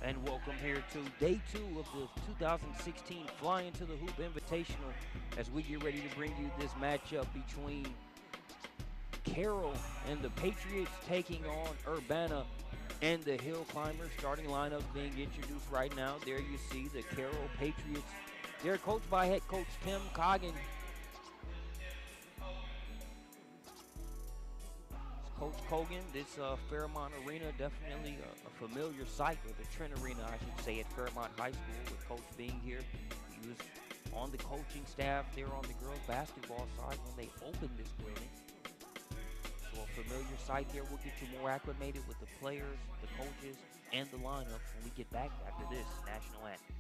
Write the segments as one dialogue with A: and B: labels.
A: And welcome here to day 2 of the 2016 Flying to the Hoop Invitational as we get ready to bring you this matchup between Carroll and the Patriots taking on Urbana and the Hill Climbers. Starting lineups being introduced right now. There you see the Carroll Patriots. They're coached by head coach Tim Coggin. Coach Cogan, this Fairmont Arena, definitely a familiar sight, or the Trent Arena, I should say, at Fairmont High School, with Coach being here. He was on the coaching staff there on the girls' basketball side when they opened this building. So a familiar sight there. We'll get you more acclimated with the players, the coaches, and the lineups when we get back after this national anthem.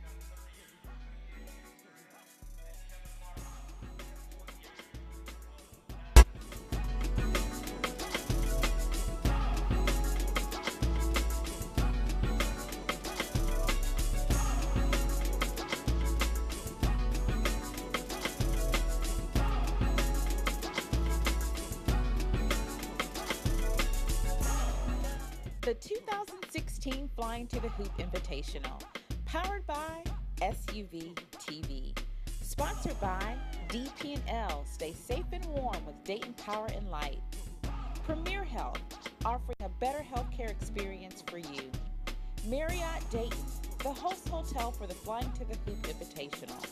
B: The 2016 Flying to the Hoop Invitational, powered by SUV TV, sponsored by DP&L. Stay safe and warm with Dayton Power and Light. Premier Health, offering a better healthcare experience for you. Marriott Dayton, the host hotel for the Flying to the Hoop Invitational.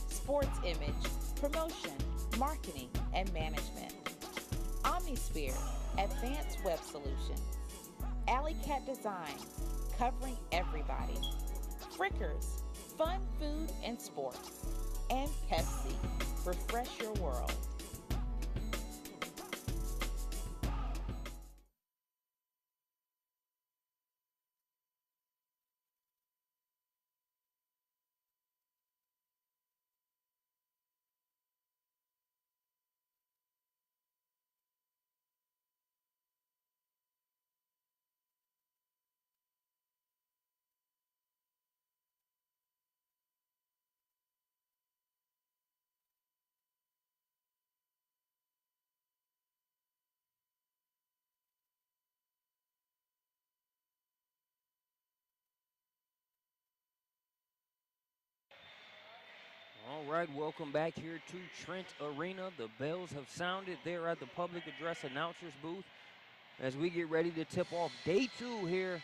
B: Sports Image, promotion, marketing, and management. Omnisphere, advanced web solutions. Alley Cat Design, covering everybody. Frickers, fun food and sports. And Pepsi, refresh your world.
A: All right, welcome back here to Trent Arena. The bells have sounded there at the public address announcers booth as we get ready to tip off day 2 here.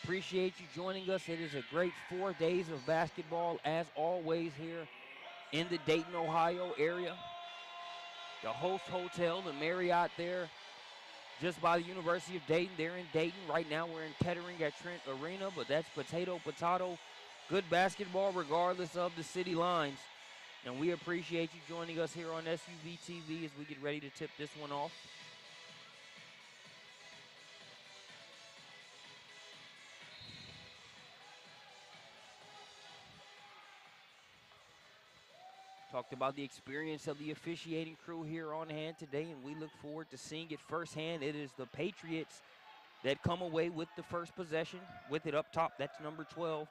A: Appreciate you joining us. It is a great 4 days of basketball, as always, here in the Dayton, Ohio area. The host hotel, the Marriott there, just by the University of Dayton. They're in Dayton. Right now we're in Kettering at Trent Arena, but that's potato. Good basketball regardless of the city lines. And we appreciate you joining us here on SUV TV as we get ready to tip this one off. Talked about the experience of the officiating crew here on hand today, and we look forward to seeing it firsthand. It is the Patriots that come away with the first possession. With it up top, that's number 12,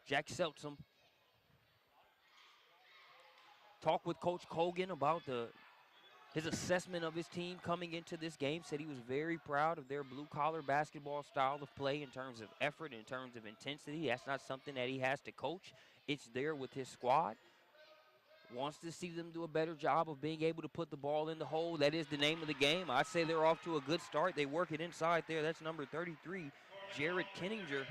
A: Jack Seltsam. Talked with Coach Cogan about his assessment of his team coming into this game. Said he was very proud of their blue-collar basketball style of play in terms of effort, in terms of intensity. That's not something that he has to coach. It's there with his squad. Wants to see them do a better job of being able to put the ball in the hole. That is the name of the game. I say they're off to a good start. They work it inside there. That's number 33, Jarrett Kenninger.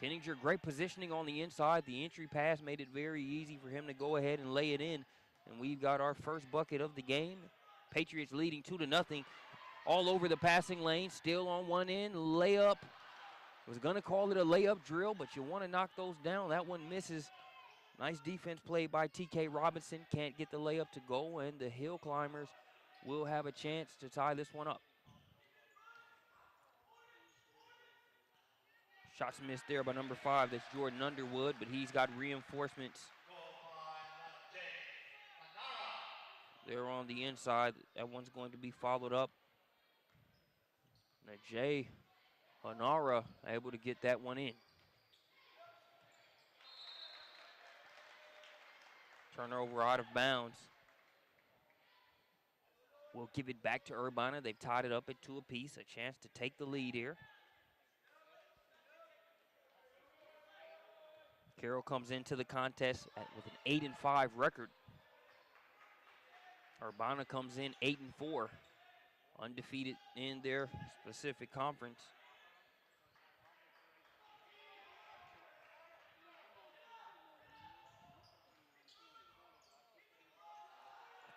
A: Kenninger, great positioning on the inside. The entry pass made it very easy for him to go ahead and lay it in. And we've got our first bucket of the game. Patriots leading 2-0. All over the passing lane. Still on one end. Layup. Was going to call it a layup drill, but you want to knock those down. That one misses. Nice defense play by T.K. Robinson. Can't get the layup to go, and the Hill Climbers will have a chance to tie this one up. Shots missed there by number 5. That's Jordan Underwood, but he's got reinforcements. They're on the inside. That one's going to be followed up. Now Jay Hanara able to get that one in. Turnover out of bounds. We'll give it back to Urbana. They've tied it up at 2 apiece. A chance to take the lead here. Carroll comes into the contest with an 8-5 record. Urbana comes in 8-4, undefeated in their specific conference.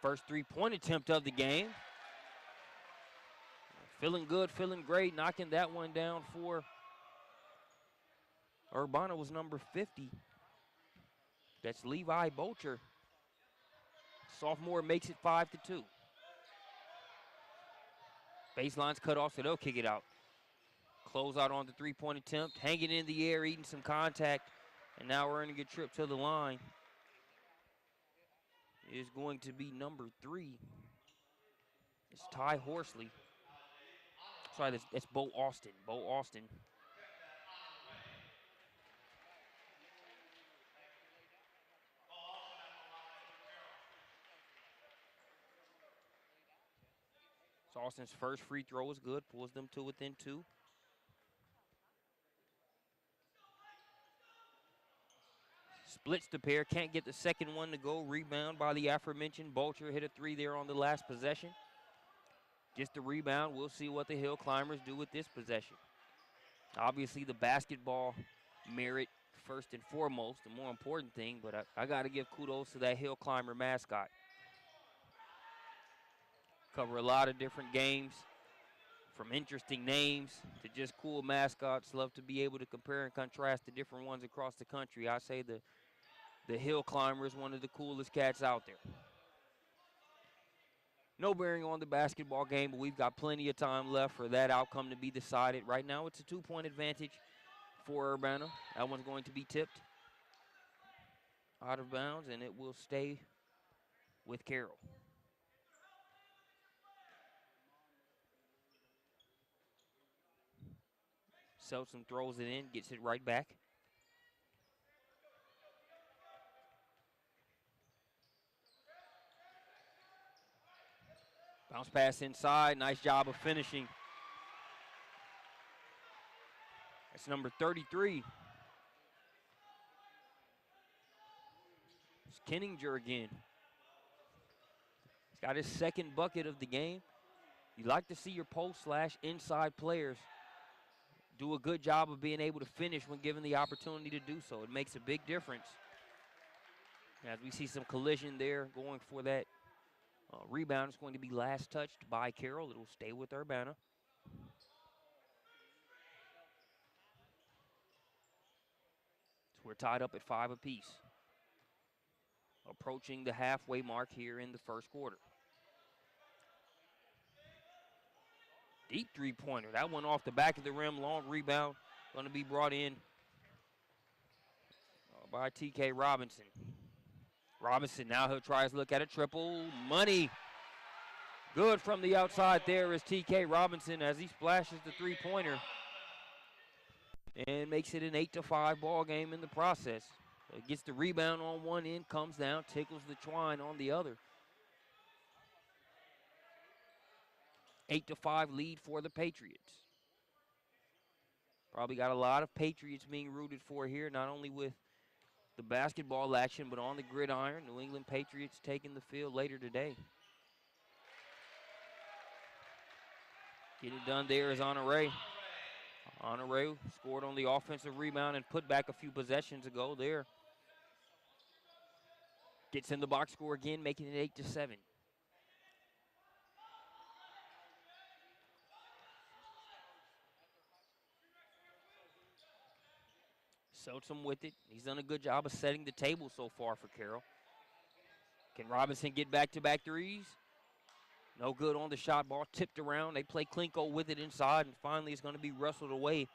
A: First three-point attempt of the game. Feeling good, feeling great, knocking that one down for Urbana was number 50. That's Levi Bolcher. Sophomore makes it 5-2. Baseline's cut off, so they'll kick it out. Close out on the three-point attempt, hanging in the air, eating some contact, and now earning a trip to the line is going to be number 3. It's Ty Horsley. Sorry, that's Bo Austin. Bo Austin. So Austin's first free throw is good, pulls them to within 2. Splits the pair, can't get the second one to go. Rebound by the aforementioned Bolcher. Hit a 3 there on the last possession. Just a rebound. We'll see what the Hill Climbers do with this possession. Obviously, the basketball merit first and foremost, the more important thing, but I got to give kudos to that Hill Climber mascot. Cover a lot of different games, from interesting names to just cool mascots. Love to be able to compare and contrast the different ones across the country. I say the Hill Climber is one of the coolest cats out there. No bearing on the basketball game, but we've got plenty of time left for that outcome to be decided. Right now, it's a 2-point advantage for Urbana. That one's going to be tipped out of bounds, and it will stay with Carroll. Selson throws it in, gets it right back. Bounce pass inside, nice job of finishing. That's number 33. It's Kenninger again. He's got his second bucket of the game. You like to see your post/inside players do a good job of being able to finish when given the opportunity to do so. It makes a big difference. As we see some collision there going for that rebound, it's going to be last touched by Carroll. It will stay with Urbana. So we're tied up at 5 apiece. Approaching the halfway mark here in the first quarter. Deep three-pointer. That one off the back of the rim. Long rebound. Going to be brought in by T.K. Robinson. Robinson, now he'll try his look at a triple. Money. Good from the outside there is T.K. Robinson as he splashes the three-pointer and makes it an 8-5 ball game in the process. Gets the rebound on one end, comes down, tickles the twine on the other. 8-5 lead for the Patriots. Probably got a lot of Patriots being rooted for here, not only with the basketball action, but on the gridiron. New England Patriots taking the field later today. Get it done there is Honore. Honore scored on the offensive rebound and put back a few possessions ago there. Gets in the box score again, making it 8-7. Seltz with it. He's done a good job of setting the table so far for Carroll. Can Robinson get back-to-back threes? No good on the shot. Ball tipped around. They play Klinko with it inside, and finally it's going to be wrestled away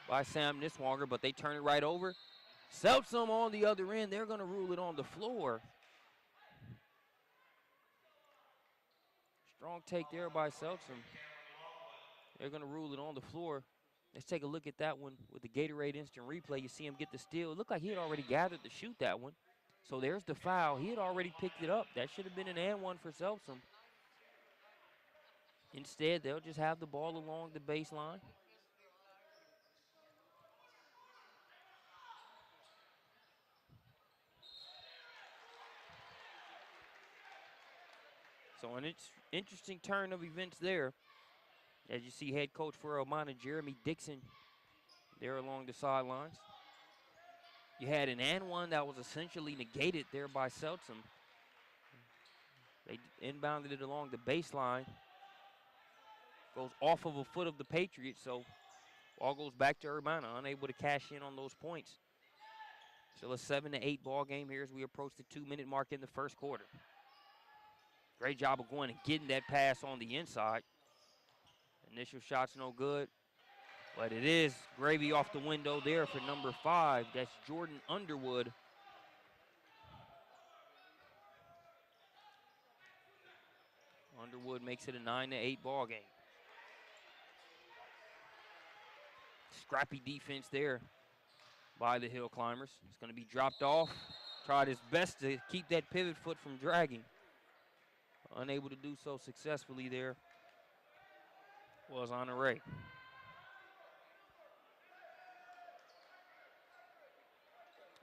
A: by Sam Niswanger, but they turn it right over. Seltz on the other end. They're going to rule it on the floor. Strong take there by Seltz. They're going to rule it on the floor. Let's take a look at that one with the Gatorade instant replay. You see him get the steal. It looked like he had already gathered to shoot that one. So there's the foul. He had already picked it up. That should have been an and one for Seltz. Instead, they'll just have the ball along the baseline. So an interesting turn of events there. As you see head coach for Elmina, Jeremy Dixon, there along the sidelines. You had an and one that was essentially negated there by Seltsam. They inbounded it along the baseline. Goes off of a foot of the Patriots, so ball goes back to Urbana, unable to cash in on those points. Still a 7-8 ball game here as we approach the 2-minute mark in the first quarter. Great job of going and getting that pass on the inside. Initial shot's no good, but it is gravy off the window there for number 5. That's Jordan Underwood. Underwood makes it a 9-8 ball game. Scrappy defense there by the Hill Climbers. It's going to be dropped off. Tried his best to keep that pivot foot from dragging. Unable to do so successfully there was Honore.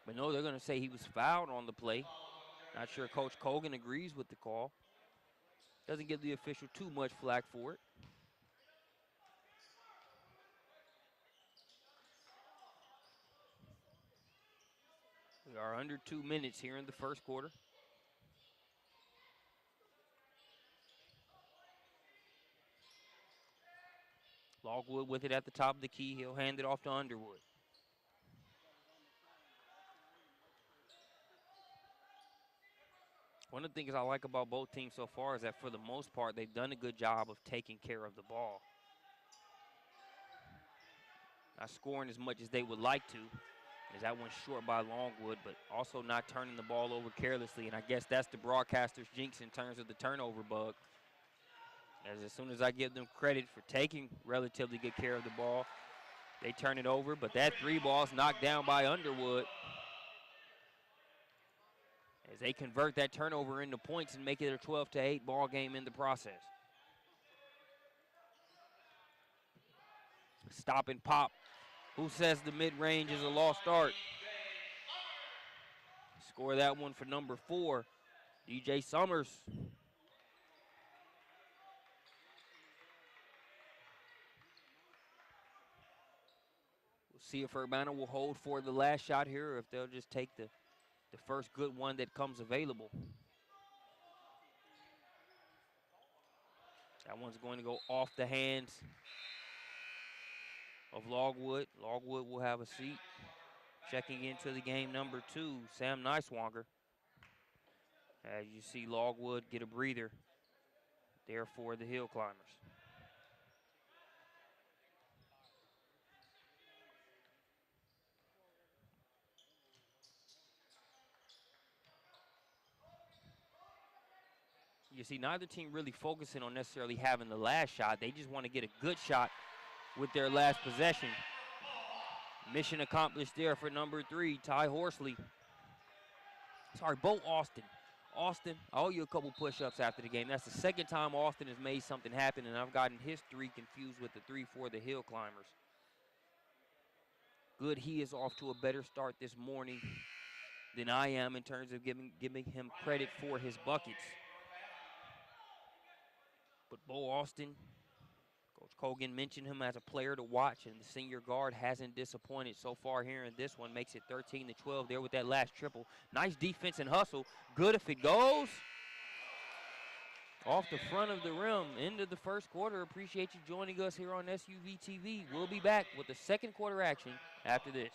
A: But no, they're going to say he was fouled on the play. Not sure Coach Colgan agrees with the call. Doesn't give the official too much flack for it. We are under 2 minutes here in the first quarter. Logwood with it at the top of the key. He'll hand it off to Underwood. One of the things I like about both teams so far is that for the most part, they've done a good job of taking care of the ball. Not scoring as much as they would like to, as that one's short by Longwood, but also not turning the ball over carelessly. And I guess that's the broadcaster's jinx in terms of the turnover bug. As soon as I give them credit for taking relatively good care of the ball, they turn it over. But that 3 ball's knocked down by Underwood, as they convert that turnover into points and make it a 12-8 ball game in the process. Stop and pop. Who says the mid-range is a lost art? Score that one for number 4, DJ Summers. We'll see if Urbana will hold for the last shot here or if they'll just take the first good one that comes available. That one's going to go off the hands of Logwood. Logwood will have a seat. Checking into the game, number 2, Sam Niswanger. As you see Logwood get a breather there for the Hill Climbers. You see neither team really focusing on necessarily having the last shot. They just want to get a good shot with their last possession. Mission accomplished there for number 3, Ty Horsley. Sorry, Bo Austin. Austin, I owe you a couple push-ups after the game. That's the second time Austin has made something happen, and I've gotten his 3 confused with the 3 for the Hill Climbers. Good, he is off to a better start this morning than I am in terms of giving him credit for his buckets. But Bo Austin, Coach Colgan mentioned him as a player to watch, and the senior guard hasn't disappointed so far here in this one. Makes it 13-12 there with that last triple. Nice defense and hustle. Good if it goes. Off the front of the rim, end of the first quarter. Appreciate you joining us here on SUV TV. We'll be back with the second quarter action after this.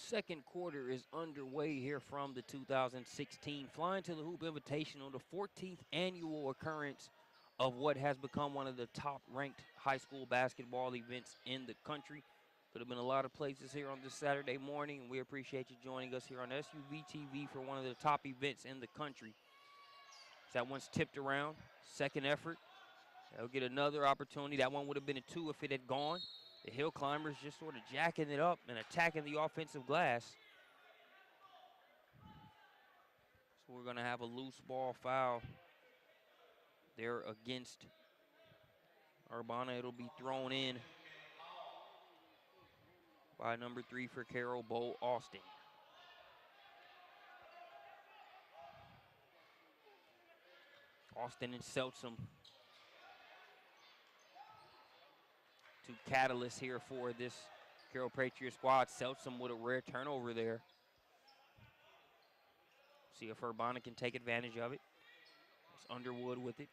A: Second quarter is underway here from the 2016 Flying to the Hoop Invitational, the 14th annual occurrence of what has become one of the top-ranked high school basketball events in the country. Could have been a lot of places here on this Saturday morning, and we appreciate you joining us here on SUV TV for one of the top events in the country. That one's tipped around, second effort. They'll get another opportunity. That one would have been a 2 if it had gone. The Hill Climbers just sort of jacking it up and attacking the offensive glass. So we're going to have a loose ball foul there against Urbana. It'll be thrown in by number 3 for Carroll, Bo Austin. Austin and Seltsam, two catalysts here for this Carroll Patriot squad. Seltsam with a rare turnover there. See if Urbana can take advantage of it. It's Underwood with it.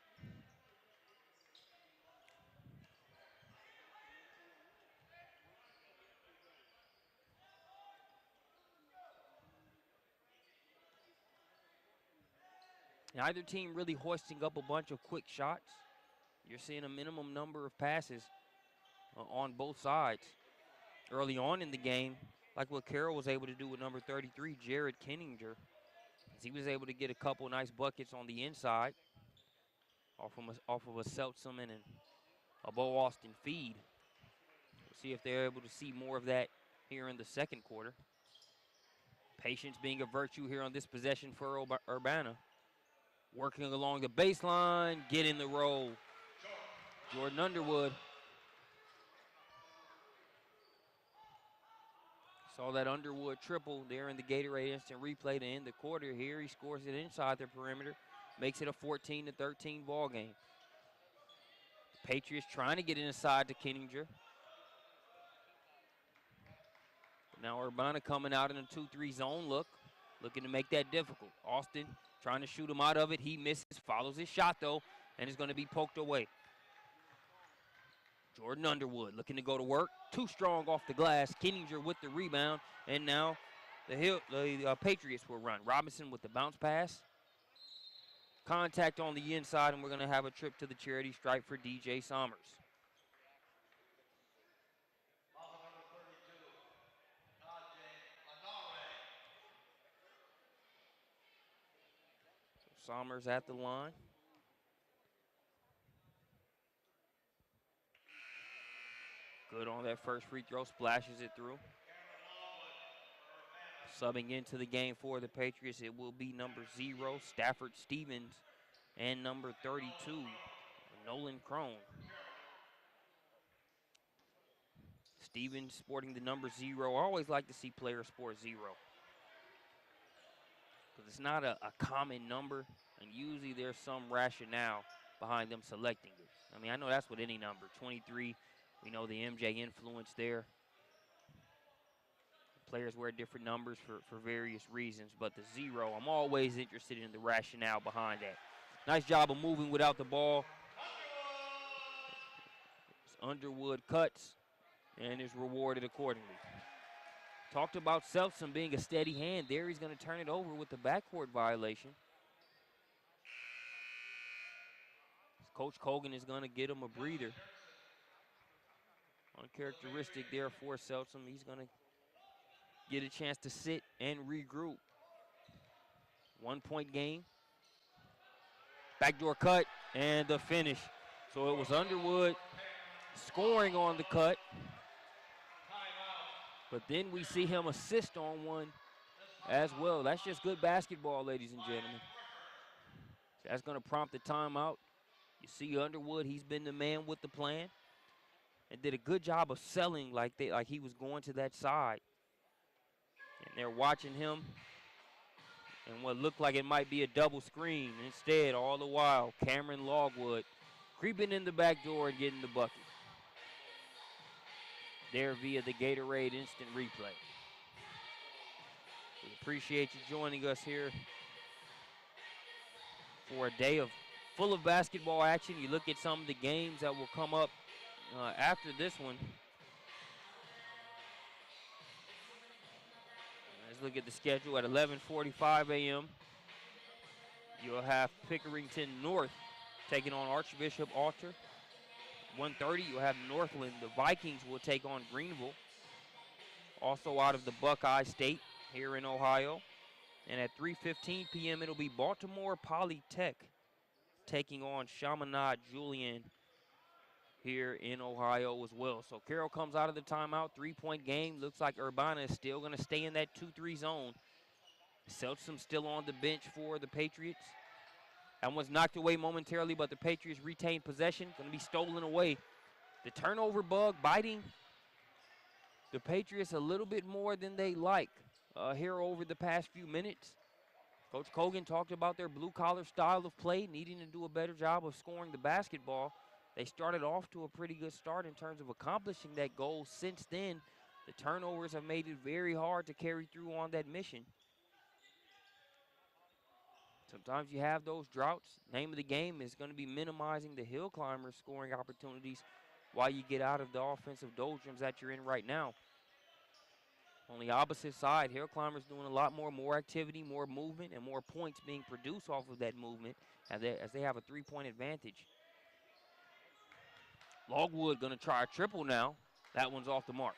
A: Neither team really hoisting up a bunch of quick shots. You're seeing a minimum number of passes on both sides. Early on in the game, like what Carroll was able to do with number 33, Jared Kenninger, as he was able to get a couple nice buckets on the inside off of a Seltsam and a Bo Austin feed. We'll see if they're able to see more of that here in the second quarter. Patience being a virtue here on this possession for Urbana. Working along the baseline, getting the roll. Jordan Underwood. Saw that Underwood triple there in the Gatorade instant replay to end the quarter. Here he scores it inside the perimeter. Makes it a 14-13 ball game. Patriots trying to get inside to Kenninger. Now Urbana coming out in a 2-3 zone look. Looking to make that difficult. Austin trying to shoot him out of it. He misses, follows his shot though, and is going to be poked away. Jordan Underwood looking to go to work. Too strong off the glass. Kenninger with the rebound. And now the Patriots will run. Robinson with the bounce pass. Contact on the inside, and we're going to have a trip to the charity stripe for DJ Somers. So Somers at the line. Good on that first free throw, splashes it through. Subbing into the game for the Patriots, it will be number 0, Stafford Stevens, and number 32, Nolan Crone. Stevens sporting the number 0. I always like to see players sport 0. Because it's not a common number, and usually there's some rationale behind them selecting it. I mean, I know that's with any number. 23, we know the MJ influence there. Players wear different numbers for various reasons, but the 0, I'm always interested in the rationale behind that. Nice job of moving without the ball. Underwood cuts and is rewarded accordingly. Talked about Seltsam being a steady hand. There he's going to turn it over with the backcourt violation. Coach Colgan is going to get him a breather. Uncharacteristic there for Seltsam. He's going to get a chance to sit and regroup. 1-point game. Backdoor cut and the finish. So it was Underwood scoring on the cut. But then we see him assist on one as well. That's just good basketball, ladies and gentlemen. That's going to prompt the timeout. You see Underwood, he's been the man with the plan and did a good job of selling like he was going to that side. And they're watching him and what looked like it might be a double screen. Instead, all the while, Cameron Logwood creeping in the back door and getting the bucket. There via the Gatorade instant replay. We appreciate you joining us here for a day full of basketball action. You look at some of the games that will come up after this one. Let's look at the schedule. At 11:45 a.m., you'll have Pickerington North taking on Archbishop Alter. 1:30, you'll have Northland. The Vikings will take on Greenville, also out of the Buckeye State here in Ohio. And at 3:15 p.m., it'll be Baltimore Polytech taking on Chaminade Julian here in Ohio as well. So Carroll comes out of the timeout, 3-point game. Looks like Urbana is still going to stay in that 2-3 zone. Selchum still on the bench for the Patriots. That one's knocked away momentarily, but the Patriots retain possession. Going to be stolen away. The turnover bug biting the Patriots a little bit more than they like here over the past few minutes. Coach Kogan talked about their blue-collar style of play, needing to do a better job of scoring the basketball. They started off to a pretty good start in terms of accomplishing that goal. Since then, the turnovers have made it very hard to carry through on that mission. Sometimes you have those droughts. Name of the game is going to be minimizing the hill climbers' scoring opportunities while you get out of the offensive doldrums that you're in right now. On the opposite side, hill climbers doing a lot more activity, more movement, and more points being produced off of that movement as they have a 3-point advantage. Logwood going to try a triple now. That one's off the mark.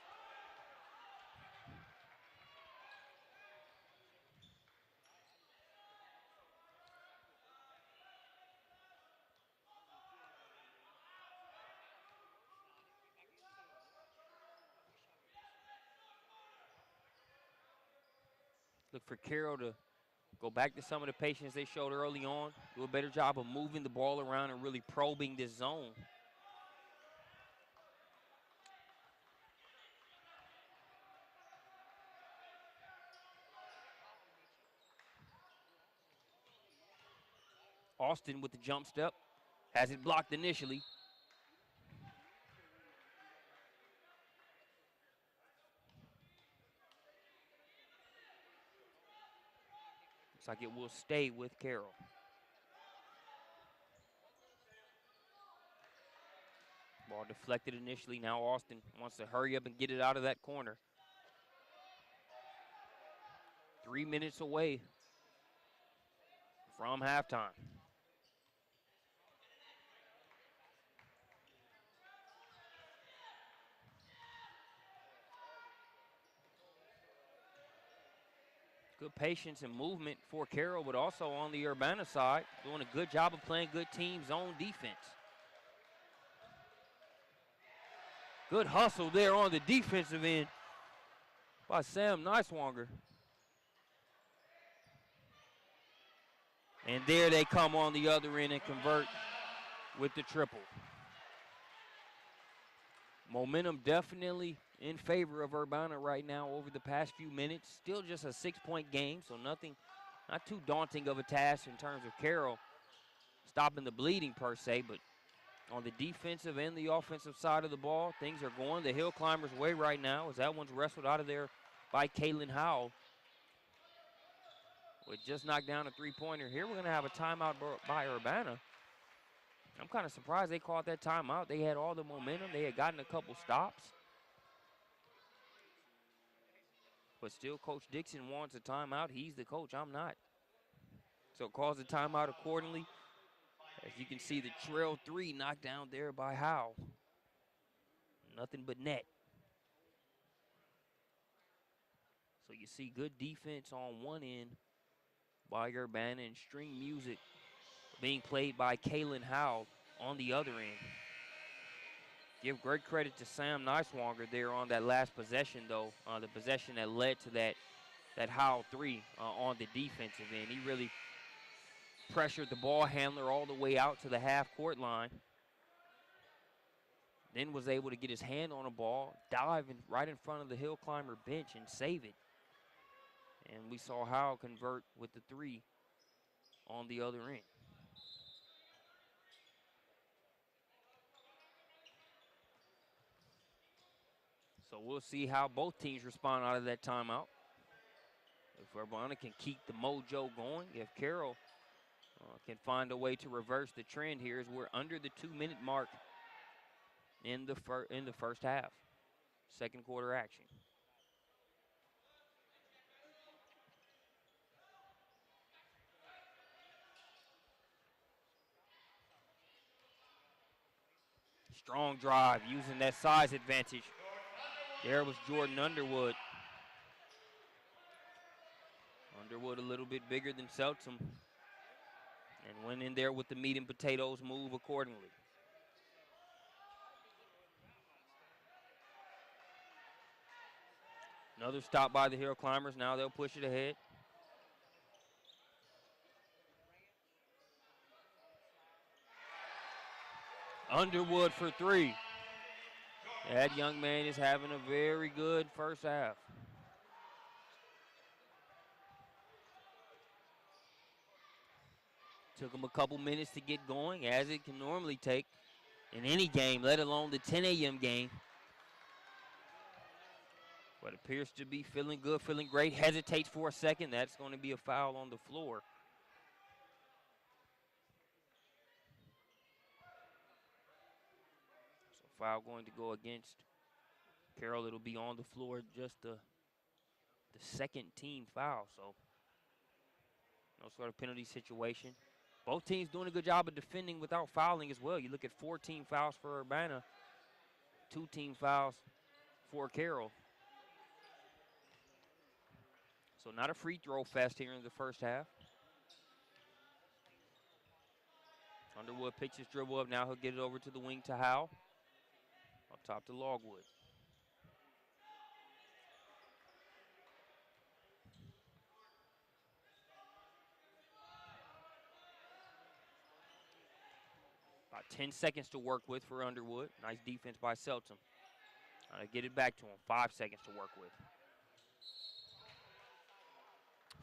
A: Look for Carroll to go back to some of the patience they showed early on. Do a better job of moving the ball around and really probing this zone. Austin with the jump step. Has it blocked initially. Looks like it will stay with Carroll. Ball deflected initially. Now Austin wants to hurry up and get it out of that corner. 3 minutes away from halftime. Good patience and movement for Carroll, but also on the Urbana side, doing a good job of playing good team zone defense. Good hustle there on the defensive end by Sam Niswanger. And there they come on the other end and convert with the triple. Momentum definitely in favor of Urbana right now over the past few minutes. Still just a 6-point game, so nothing, not too daunting of a task in terms of Carroll stopping the bleeding per se, but on the defensive and the offensive side of the ball, things are going the hill climbers' way right now as that one's wrestled out of there by Kaylin Howell. We just knocked down a 3-pointer. Here we're going to have a timeout by Urbana. I'm kind of surprised they called that timeout. They had all the momentum. They had gotten a couple stops. But still, Coach Dixon wants a timeout. He's the coach. I'm not. So calls the timeout accordingly. As you can see, the trail 3 knocked down there by Howell. Nothing but net. So you see good defense on one end by Urbana and string music being played by Kaylin Howell on the other end. Give great credit to Sam Niswanger there on that last possession, though. The possession that led to that Howell 3 on the defensive end. He really pressured the ball handler all the way out to the half-court line. Then was able to get his hand on a ball, dive right in front of the hill climber bench and save it. And we saw Howell convert with the 3 on the other end. So we'll see how both teams respond out of that timeout. If Urbana can keep the mojo going, if Carroll can find a way to reverse the trend here as we're under the 2-minute mark in the first half. Second quarter action. Strong drive using that size advantage. There was Jordan Underwood. Underwood a little bit bigger than Seltzam and went in there with the meat and potatoes move accordingly. Another stop by the Hill Climbers. Now they'll push it ahead. Underwood for three. That young man is having a very good first half. Took him a couple minutes to get going, as it can normally take in any game, let alone the 10 a.m. game. But appears to be feeling good, feeling great. Hesitates for a second. That's going to be a foul on the floor. So foul going to go against Carroll. It'll be on the floor, just the second team foul. So no sort of penalty situation. Both teams doing a good job of defending without fouling as well. You look at 14 fouls for Urbana, 2 team fouls for Carroll. So not a free throw fest here in the first half. Underwood picks his dribble up. Now he'll get it over to the wing to Howe. Up top to Logwood. About 10 seconds to work with for Underwood. Nice defense by Seltzam. Get it back to him. 5 seconds to work with.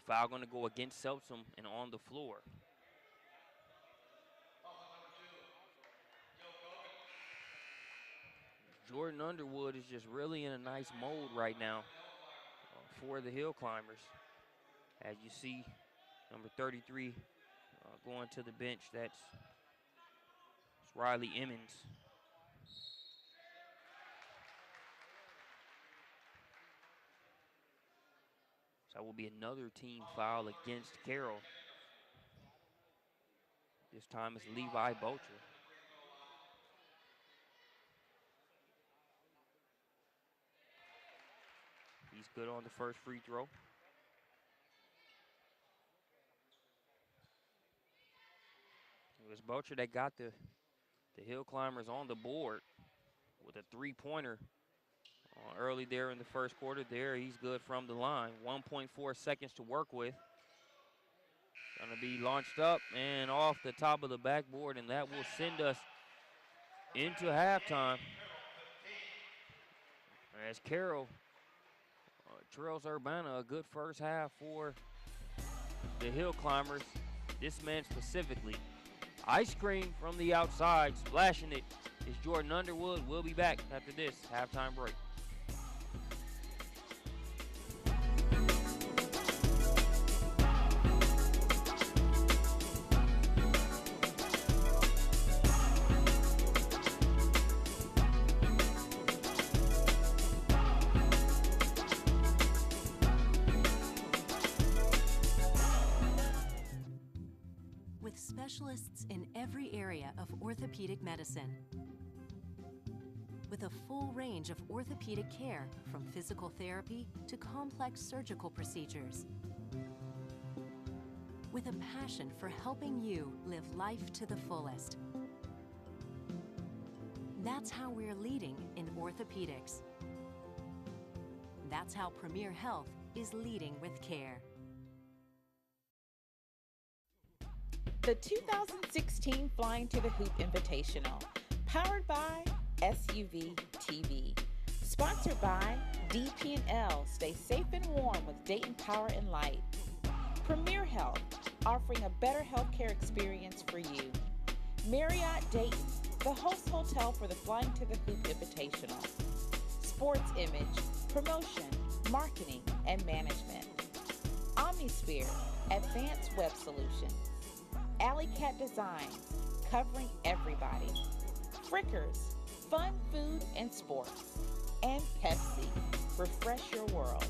A: Foul going to go against Seltzam and on the floor. Jordan Underwood is just really in a nice mode right now for the Hill Climbers. As you see, number 33 going to the bench. That's Riley Emmons. So that will be another team foul against Carroll. This time it's Levi Bocher. He's good on the first free throw. It was Bocher that got the Hill Climbers on the board with a three-pointer early there in the first quarter. There, he's good from the line. 1.4 seconds to work with. Gonna be launched up and off the top of the backboard, and that will send us into halftime. As Carroll trails Urbana, a good first half for the Hill Climbers. This man specifically. Ice cream from the outside, splashing it is Jordan Underwood. We'll be back after this halftime break.
C: Specialists in every area of orthopedic medicine. With a full range of orthopedic care, from physical therapy to complex surgical procedures. With a passion for helping you live life to the fullest. That's how we're leading in orthopedics. That's how Premier Health is leading with care.
B: The 2016 Flying to the Hoop Invitational, powered by SUV TV. Sponsored by DP&L, stay safe and warm with Dayton Power and Light. Premier Health, offering a better healthcare experience for you. Marriott Dayton, the host hotel for the Flying to the Hoop Invitational. Sports Image, promotion, marketing, and management. Omnisphere, advanced web solutions. Alley Cat Designs, covering everybody. Frickers, fun food and sports. And Pepsi, refresh your world.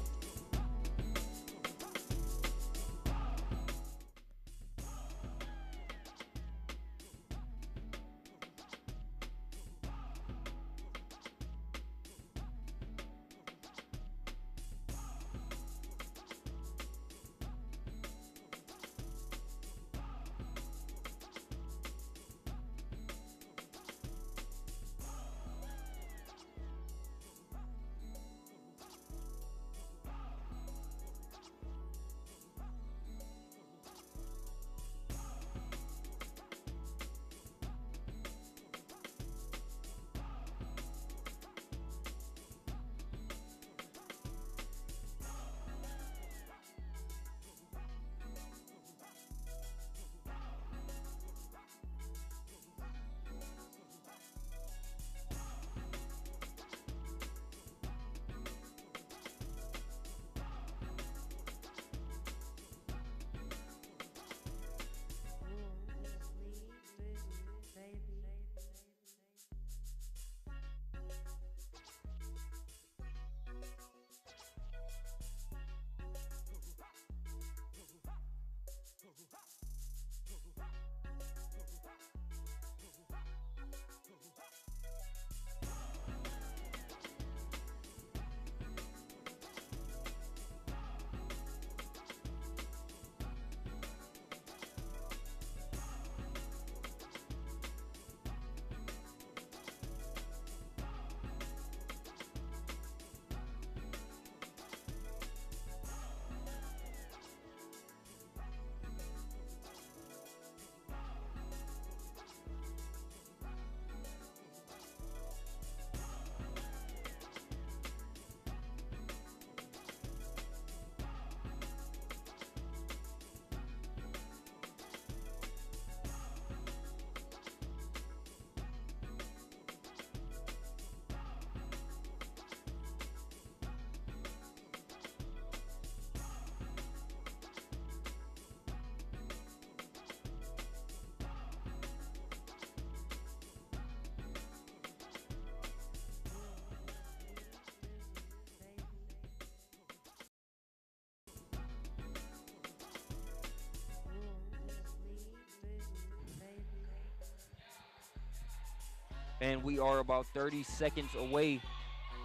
A: And we are about 30 seconds away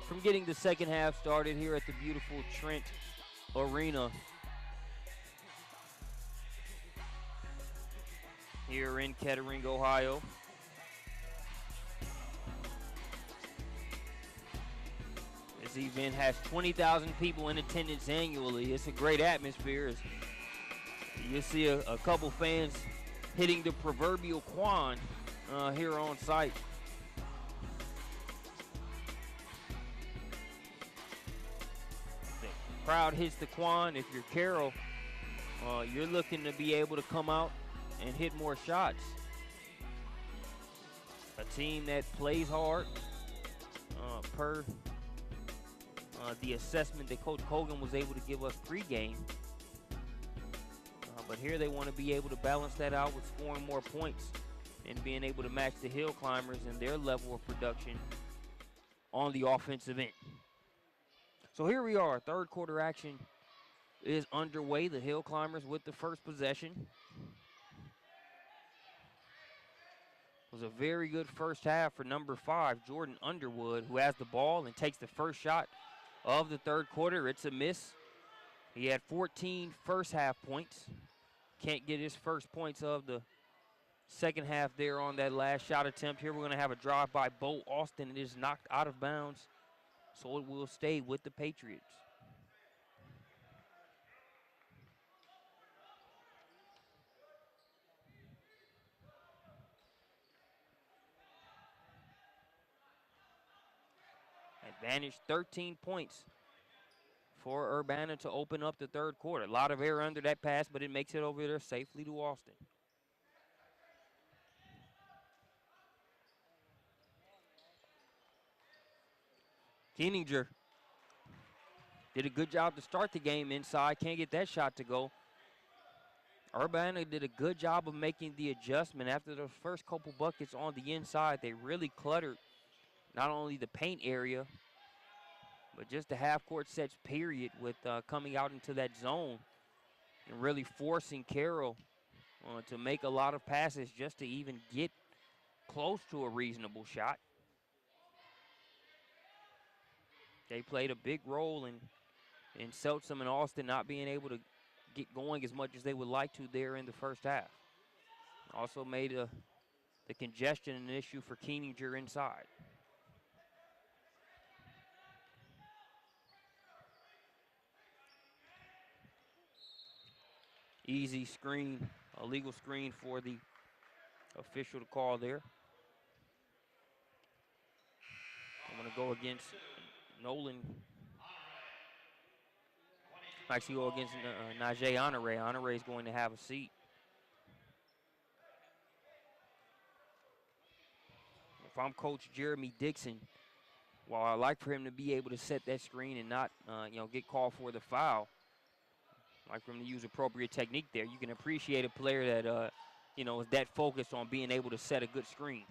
A: from getting the second half started here at the beautiful Trent Arena here in Kettering, Ohio. This event has 20,000 people in attendance annually. It's a great atmosphere. You see a couple fans hitting the proverbial quan here on site. The crowd hits the quan. If you're Carroll, you're looking to be able to come out and hit more shots. A team that plays hard per the assessment that Coach Colgan was able to give us pregame. But here they want to be able to balance that out with scoring more points and being able to match the Hill Climbers and their level of production on the offensive end. So here we are. Third quarter action is underway. The Hill Climbers with the first possession. It was a very good first half for number 5, Jordan Underwood, who has the ball and takes the first shot of the third quarter. It's a miss. He had 14 first half points. Can't get his first points of the second half there on that last shot attempt. Here we're going to have a drive by Bo Austin. It is knocked out of bounds, so it will stay with the Patriots. Advantage 13 points for Urbana to open up the third quarter. A lot of air under that pass, but it makes it over there safely to Austin. Keeninger did a good job to start the game inside. Can't get that shot to go. Urbana did a good job of making the adjustment. After those first couple buckets on the inside, they really cluttered not only the paint area, but just the half-court sets period with coming out into that zone and really forcing Carroll to make a lot of passes just to even get close to a reasonable shot. They played a big role in Seltsam and Austin not being able to get going as much as they would like to there in the first half. Also made the congestion an issue for Keeninger inside. Easy screen, a legal screen for the official to call there. I'm going to go against Nolan. Actually go against Najee Honore. Honore is going to have a seat. If I'm Coach Jeremy Dixon, while I like for him to be able to set that screen and not get called for the foul, I like for him to use appropriate technique there. You can appreciate a player that is that focused on being able to set a good screen.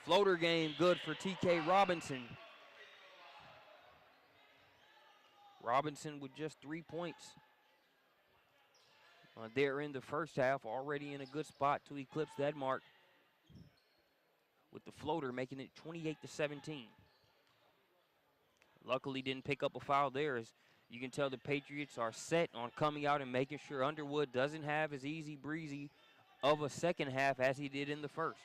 A: Floater game good for TK Robinson. Robinson with just 3 points there in the first half, already in a good spot to eclipse that mark with the floater, making it 28-17. Luckily didn't pick up a foul there, as you can tell the Patriots are set on coming out and making sure Underwood doesn't have as easy breezy of a second half as he did in the first.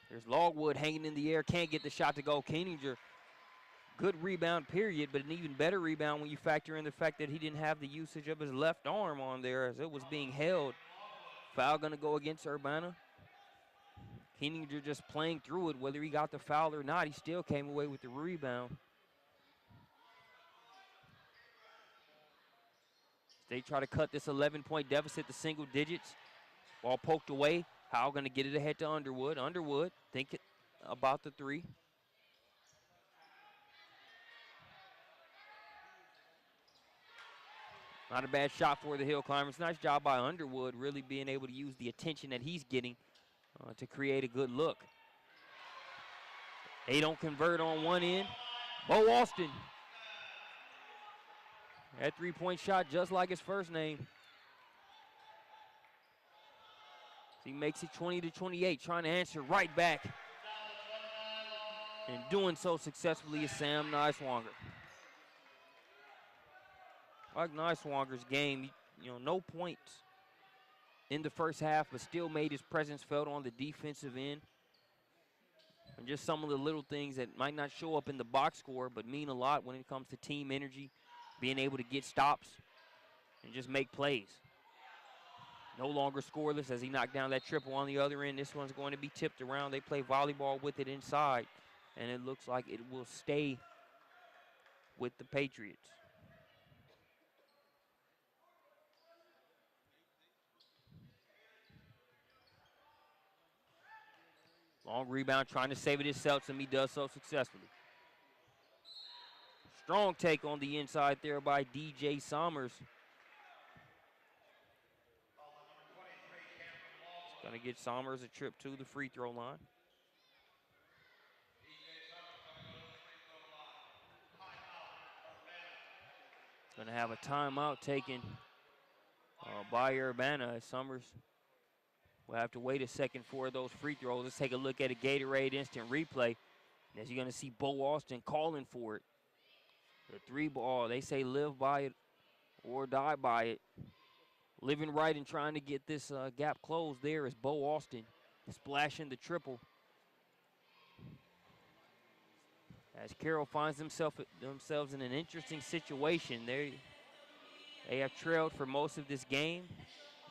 A: There's Logwood hanging in the air, can't get the shot to go. Keeninger, good rebound period, but an even better rebound when you factor in the fact that he didn't have the usage of his left arm on there as it was being held. Foul gonna go against Urbana. Keeninger just playing through it, whether he got the foul or not, he still came away with the rebound. They try to cut this 11-point deficit to single digits. Ball poked away. Howell going to get it ahead to Underwood. Underwood thinking about the three. Not a bad shot for the Hill Climbers. Nice job by Underwood, really being able to use the attention that he's getting to create a good look. They don't convert on one end. Bo Austin That three-point shot just like his first name. He makes it 20-28, trying to answer right back. And doing so successfully is Sam Niswonger. Like Niswonger's game, no points in the first half, but still made his presence felt on the defensive end. And just some of the little things that might not show up in the box score, but mean a lot when it comes to team energy, being able to get stops and just make plays. No longer scoreless as he knocked down that triple on the other end. This one's going to be tipped around. They play volleyball with it inside, and it looks like it will stay with the Patriots. Long rebound, trying to save it himself, and he does so successfully. Strong take on the inside there by DJ Sommers. Going to get Sommers a trip to the free throw line. Going to have a timeout taken by Urbana as Sommers will have to wait a second for those free throws. Let's take a look at a Gatorade instant replay. As you're going to see Bo Austin calling for it. The three ball, they say live by it or die by it. Living right and trying to get this gap closed there is Bo Austin splashing the triple. As Carroll finds themselves in an interesting situation. They have trailed for most of this game.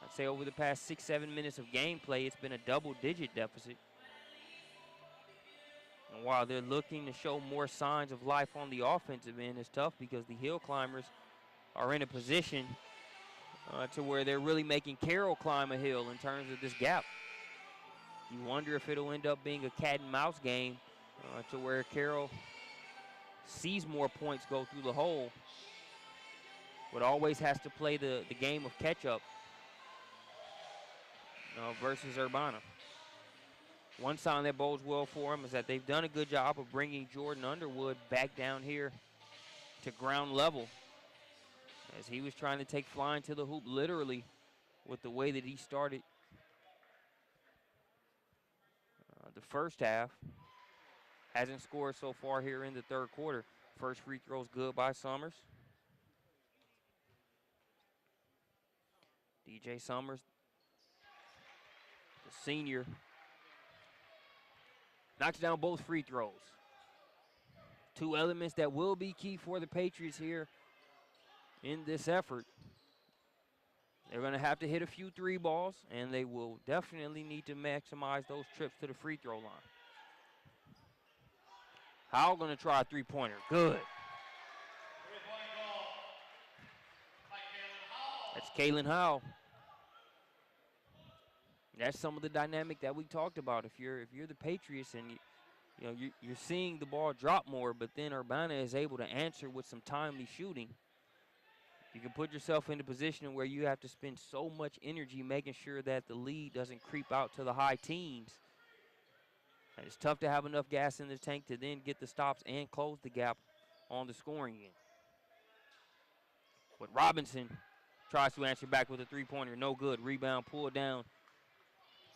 A: I'd say over the past 6-7 minutes of gameplay, it's been a double-digit deficit. And while they're looking to show more signs of life on the offensive end, it's tough because the Hill Climbers are in a position to where they're really making Carroll climb a hill in terms of this gap. You wonder if it'll end up being a cat and mouse game to where Carroll sees more points go through the hole, but always has to play the game of catch-up versus Urbana. One sign that bodes well for them is that they've done a good job of bringing Jordan Underwood back down here to ground level, as he was trying to take Flying to the Hoop literally with the way that he started the first half. Hasn't scored so far here in the third quarter. First free throw's good by Sommers. DJ Sommers, the senior, knocks down both free throws. Two elements that will be key for the Patriots here in this effort. They're going to have to hit a few three balls, and they will definitely need to maximize those trips to the free throw line. Howell going to try a three-pointer. Good. That's Kalen Howell. That's some of the dynamic that we talked about. If you're the Patriots and you're seeing the ball drop more, but then Urbana is able to answer with some timely shooting, you can put yourself in a position where you have to spend so much energy making sure that the lead doesn't creep out to the high teens. And it's tough to have enough gas in the tank to then get the stops and close the gap on the scoring end. But Robinson tries to answer back with a three-pointer. No good. Rebound pulled down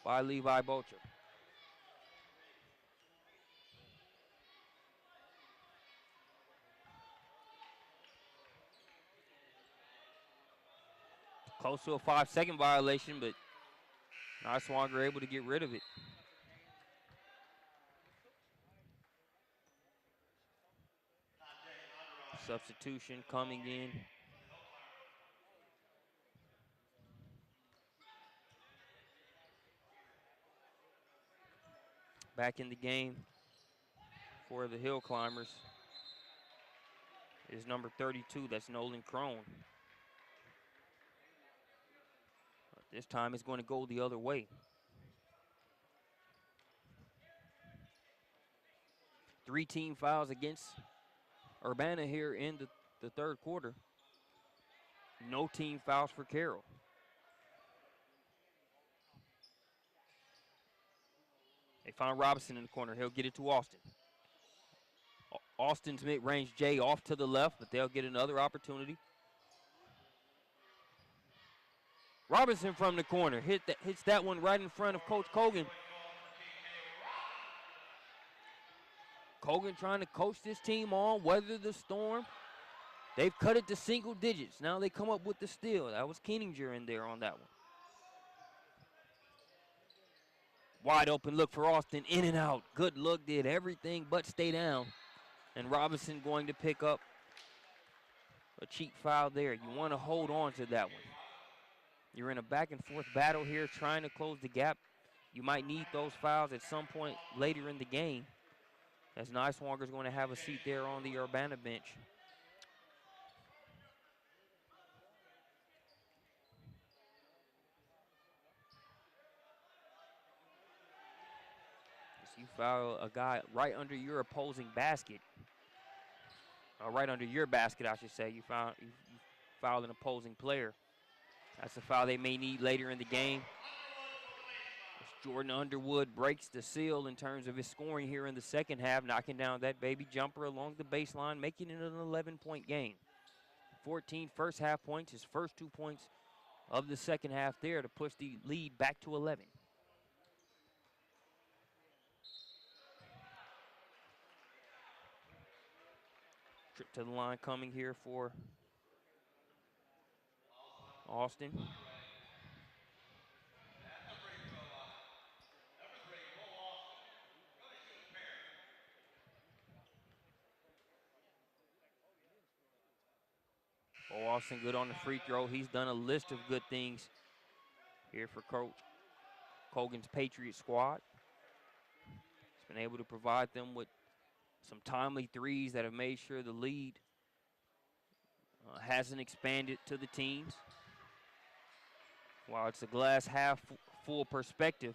A: by Levi Bocher. Close to a 5-second violation, but Niswonger able to get rid of it. Substitution coming in. Back in the game for the Hill Climbers is number 32. That's Nolan Crone. But this time it's going to go the other way. Three team fouls against Urbana here in the third quarter. No team fouls for Carroll. They found Robinson in the corner. He'll get it to Austin. Austin's mid-range J off to the left, but they'll get another opportunity. Robinson from the corner hits that one right in front of Coach Kogan. Kogan trying to coach this team on, weather the storm. They've cut it to single digits. Now they come up with the steal. That was Keeninger in there on that one. Wide open look for Austin, in and out. Good look, did everything but stay down. And Robinson going to pick up a cheap foul there. You want to hold on to that one. You're in a back and forth battle here trying to close the gap. You might need those fouls at some point later in the game, as Niswanger's going to have a seat there on the Urbana bench. You foul a guy right under your opposing basket. Right under your basket, I should say. You fouled an opposing player. That's a foul they may need later in the game. As Jordan Underwood breaks the seal in terms of his scoring here in the second half, knocking down that baby jumper along the baseline, making it an 11-point game. 14 first half points, his first 2 points of the second half there to push the lead back to 11. Trip to the line coming here for Austin. Austin good on the free throw. He's done a list of good things here for Coach Kogan's Patriot squad. He's been able to provide them with some timely threes that have made sure the lead hasn't expanded to the teens. While it's a glass half full perspective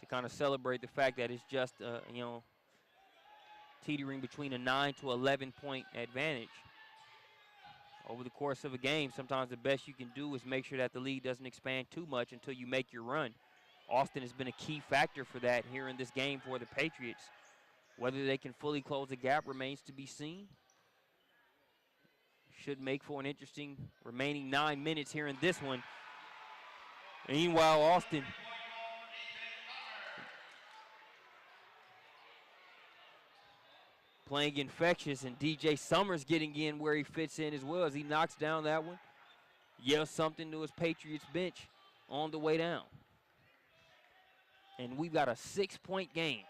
A: to kind of celebrate the fact that it's just, teetering between a 9 to 11 point advantage. Over the course of a game, sometimes the best you can do is make sure that the lead doesn't expand too much until you make your run. Austin has been a key factor for that here in this game for the Patriots. Whether they can fully close the gap remains to be seen. Should make for an interesting remaining 9 minutes here in this one. Meanwhile, Austin playing infectious, and DJ Summers getting in where he fits in as well as he knocks down that one. Yells something to his Patriots bench on the way down. And we've got a 6-point game.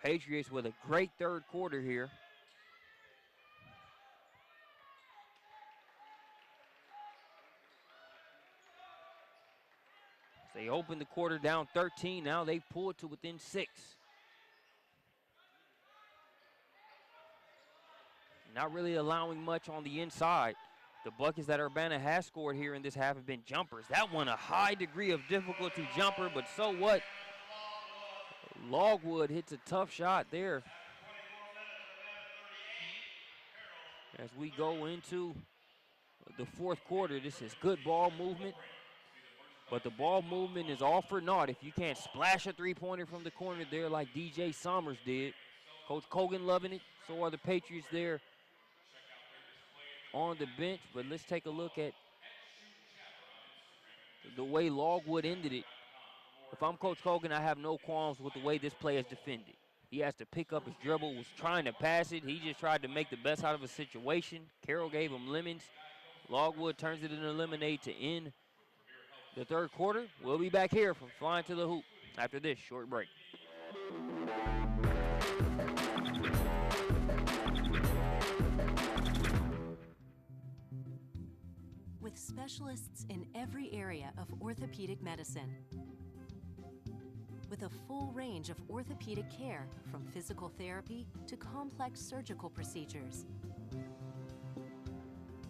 A: Patriots with a great third quarter here. They opened the quarter down 13. Now they pull it to within 6. Not really allowing much on the inside. The buckets that Urbana has scored here in this half have been jumpers. That one a high degree of difficulty jumper, but so what? Logwood hits a tough shot there. As we go into the fourth quarter, this is good ball movement. But the ball movement is all for naught if you can't splash a three-pointer from the corner there like DJ Summers did. Coach Kogan loving it. So are the Patriots there on the bench. But let's take a look at the way Logwood ended it. If I'm Coach Kogan, I have no qualms with the way this play is defended. He has to pick up his dribble, was trying to pass it. He just tried to make the best out of a situation. Carroll gave him lemons. Logwood turns it into a lemonade to end the third quarter. We'll be back here from Flying to the Hoop after this short break.
C: With specialists in every area of orthopedic medicine. With a full range of orthopedic care, from physical therapy to complex surgical procedures.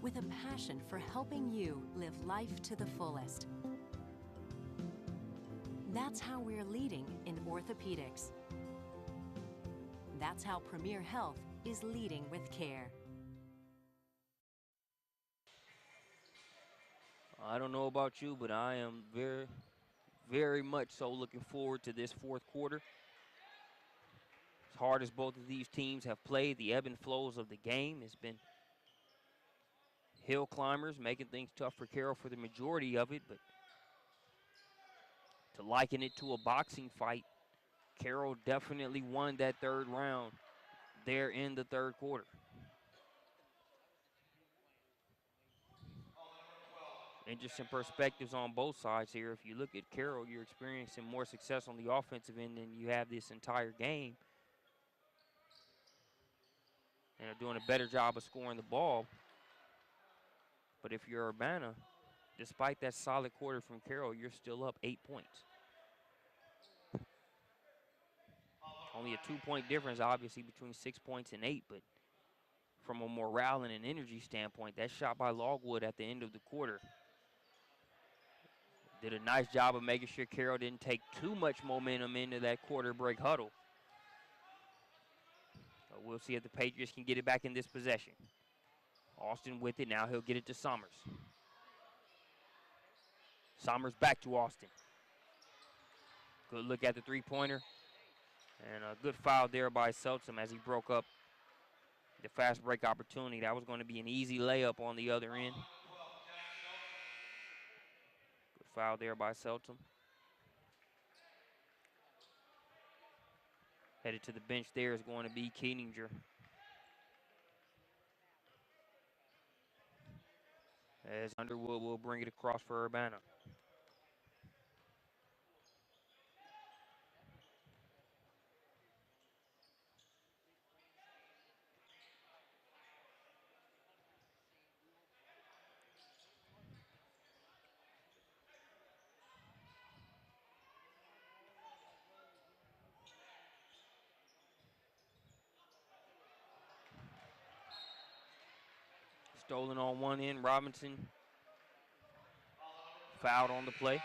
C: With a passion for helping you live life to the fullest. That's how we're leading in orthopedics. That's how Premier Health is leading with care.
A: I don't know about you, but I am very, very much so looking forward to this fourth quarter. As hard as both of these teams have played, the ebb and flows of the game has been Hill Climbers making things tough for Carroll for the majority of it, but to liken it to a boxing fight, Carroll definitely won that third round there in the third quarter. Interesting perspectives on both sides here. If you look at Carroll, you're experiencing more success on the offensive end than you have this entire game. And are doing a better job of scoring the ball. But if you're Urbana, despite that solid quarter from Carroll, you're still up 8 points. Only a 2-point difference, obviously, between 6 points and 8, but from a morale and an energy standpoint, that shot by Logwood at the end of the quarter did a nice job of making sure Carroll didn't take too much momentum into that quarter break huddle. So we'll see if the Patriots can get it back in this possession. Austin with it, now he'll get it to Summers. Summers back to Austin. Good look at the three-pointer. And a good foul there by Seltzam as he broke up the fast break opportunity. That was going to be an easy layup on the other end. Good foul there by Seltzam. Headed to the bench there is going to be Keeninger. As Underwood will bring it across for Urbana. Stolen on one end, Robinson fouled on the play.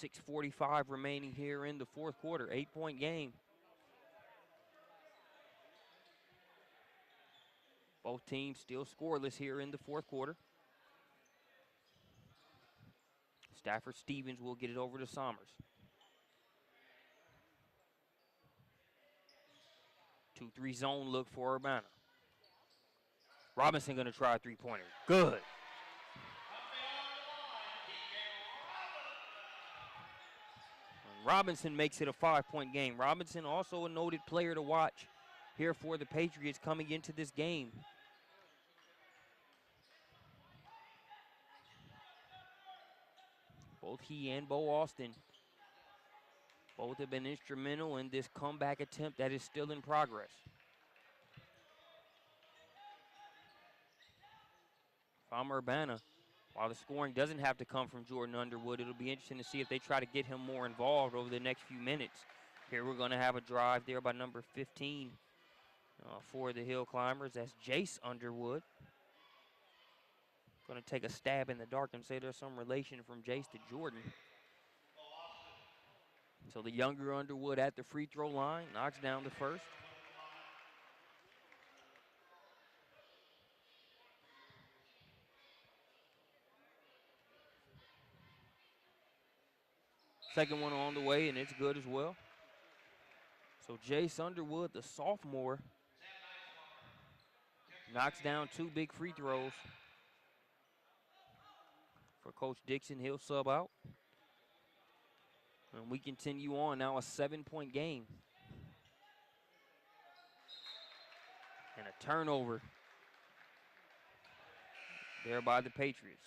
A: .6:45 remaining here in the fourth quarter, 8-point game. Both teams still scoreless here in the fourth quarter. Stafford Stevens will get it over to Sommers. 2-3 zone look for Urbana. Robinson gonna try a three-pointer. Good. And Robinson makes it a 5-point game. Robinson also a noted player to watch here for the Patriots coming into this game. Both he and Bo Austin, both have been instrumental in this comeback attempt that is still in progress. If I'm Urbana, while the scoring doesn't have to come from Jordan Underwood, it'll be interesting to see if they try to get him more involved over the next few minutes. Here we're going to have a drive there by number 15 for the Hill Climbers. That's Jace Underwood. Going to take a stab in the dark and say there's some relation from Jace to Jordan. So the younger Underwood at the free throw line, knocks down the first. Second one on the way, and it's good as well. So Jace Underwood, the sophomore, knocks down 2 big free throws. For Coach Dixon, he'll sub out. And we continue on now, a 7-point game. And a turnover there by the Patriots.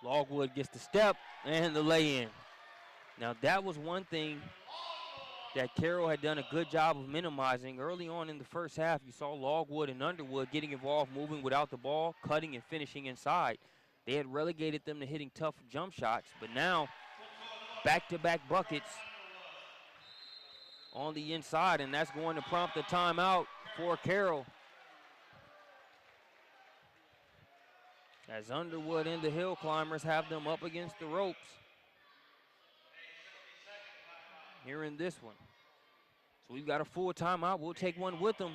A: Logwood gets the step and the lay-in. Now that was one thing that Carroll had done a good job of minimizing. Early on in the first half, you saw Logwood and Underwood getting involved, moving without the ball, cutting and finishing inside. They had relegated them to hitting tough jump shots, but now back-to-back buckets on the inside, and that's going to prompt a timeout for Carroll. As Underwood and the Hill Climbers have them up against the ropes here in this one. So we've got a full timeout. We'll take one with them.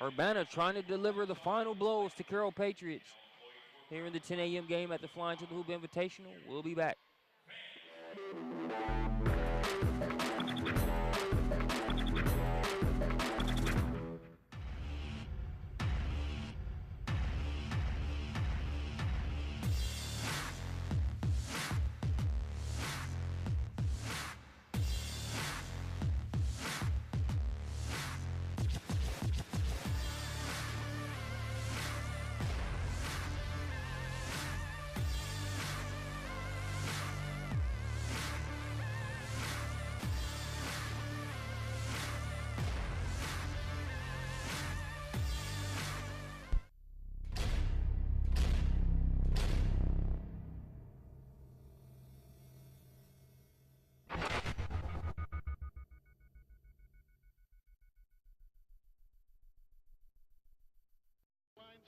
A: Urbana trying to deliver the final blows to Carroll Patriots here in the 10 a.m. game at the Flying to the Hoop Invitational. We'll be back.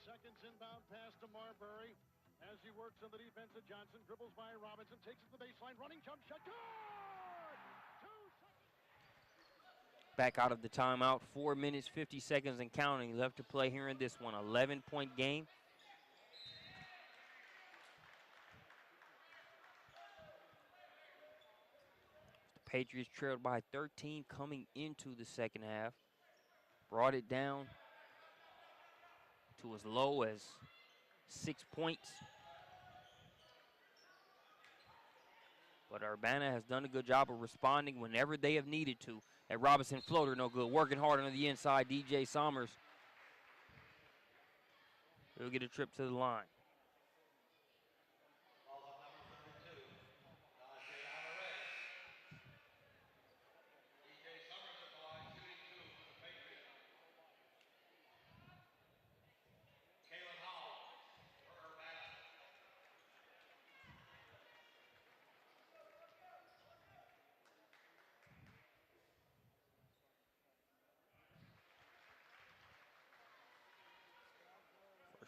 D: Seconds inbound pass to Marbury as he works on the defense of Johnson, dribbles by Robinson, takes it to the baseline, running jump shot, good!
A: Back out of the timeout, 4 minutes, 50 seconds and counting left to play here in this one. 11-point game. The Patriots trailed by 13 coming into the second half. Brought it down to as low as 6 points. But Urbana has done a good job of responding whenever they have needed to. That Robinson floater, no good. Working hard on the inside, DJ Sommers. He'll get a trip to the line.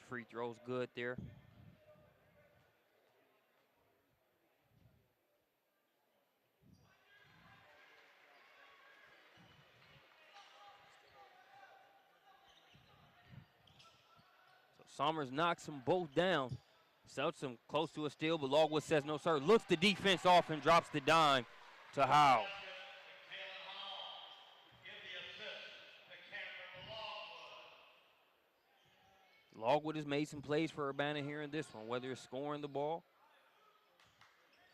A: Free throw's good there. So Sommers knocks them both down. Seltz close to a steal, but Logwood says no, sir. Looks the defense off and drops the dime to Howe. Logwood has made some plays for Urbana here in this one, whether it's scoring the ball.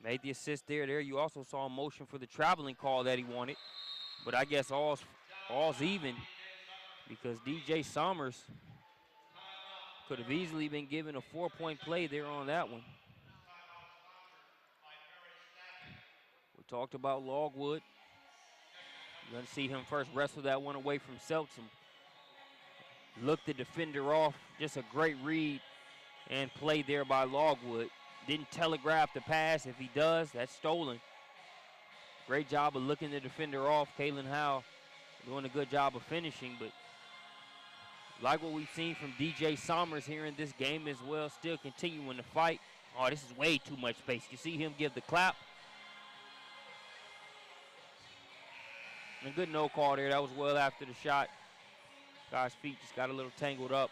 A: Made the assist there. There you also saw a motion for the traveling call that he wanted. But I guess all's even because DJ Sommers could have easily been given a 4-point play there on that one. We talked about Logwood. You're going to see him first wrestle that one away from Seltz. Look the defender off. Just a great read and play there by Logwood. Didn't telegraph the pass. If he does, that's stolen. Great job of looking the defender off. Kalen Howe doing a good job of finishing, but like what we've seen from DJ Sommers here in this game as well, still continuing to fight. Oh, this is way too much space. You see him give the clap. And a good no call there. That was well after the shot. Guy's feet just got a little tangled up.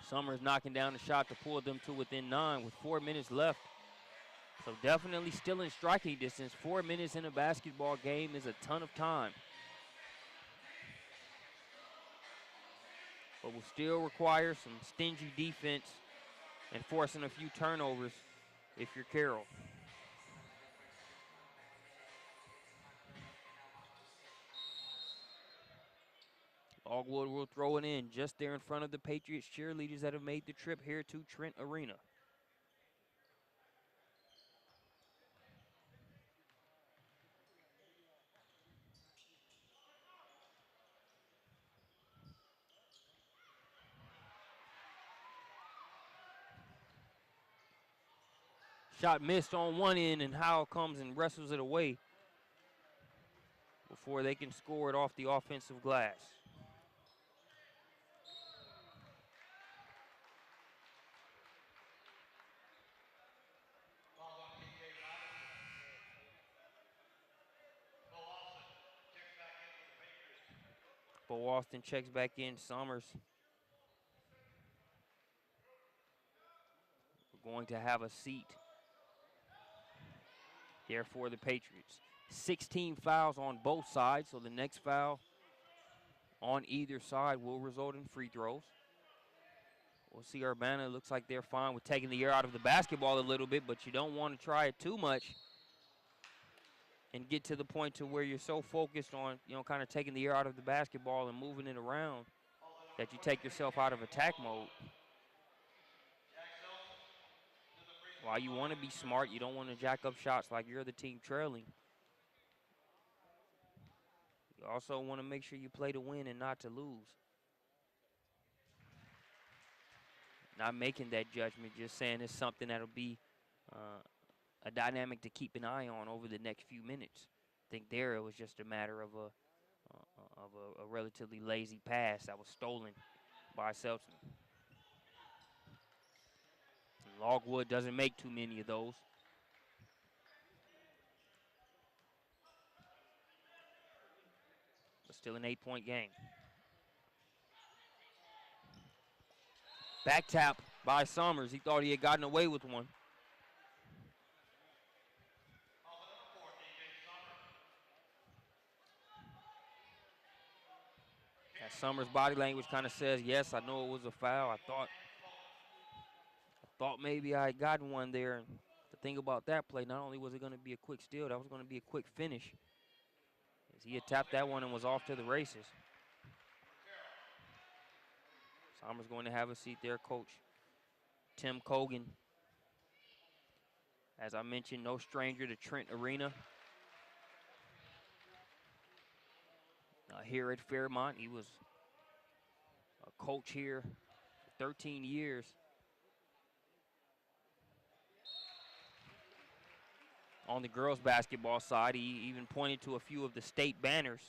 A: Sommers knocking down the shot to pull them to within 9 with 4 minutes left. So definitely still in striking distance. 4 minutes in a basketball game is a ton of time. But will still require some stingy defense and forcing a few turnovers if you're Carroll. Logwood will throw it in just there in front of the Patriots cheerleaders that have made the trip here to Trent Arena. Shot missed on one end, and Howell comes and wrestles it away before they can score it off the offensive glass. Bo Austin checks back in. Summers going to have a seat there for the Patriots. 16 fouls on both sides, so the next foul on either side will result in free throws. We'll see. Urbana looks like they're fine with taking the air out of the basketball a little bit, but you don't want to try it too much and get to the point to where you're so focused on, kind of taking the air out of the basketball and moving it around that you take yourself out of attack mode. While you want to be smart, you don't want to jack up shots like you're the team trailing. You also want to make sure you play to win and not to lose. Not making that judgment, just saying it's something that'll be a dynamic to keep an eye on over the next few minutes. I think there it was just a matter of a relatively lazy pass that was stolen by Seltzman. Logwood doesn't make too many of those. But still an 8-point game. Back tap by Summers. He thought he had gotten away with one. That Summers' body language kind of says, yes, I know it was a foul. I thought maybe I had gotten one there. And the thing about that play, not only was it going to be a quick steal, that was going to be a quick finish. As he had tapped that one and was off to the races. Summers going to have a seat there, Coach Tim Cogan. As I mentioned, no stranger to Trent Arena. Here at Fairmont, he was a coach here for 13 years. On the girls' basketball side, he even pointed to a few of the state banners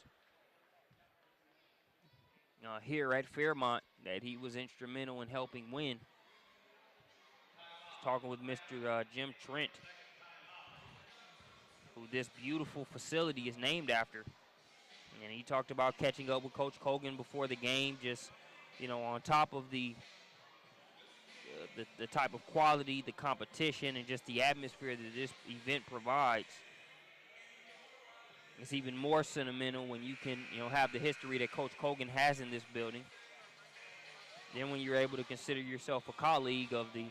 A: here at Fairmont that he was instrumental in helping win. Talking with Mr. Jim Trent, who this beautiful facility is named after. And he talked about catching up with Coach Cogan before the game, just, on top of the type of quality, the competition, and just the atmosphere that this event provides. It's even more sentimental when you can, have the history that Coach Cogan has in this building. Then when you're able to consider yourself a colleague of the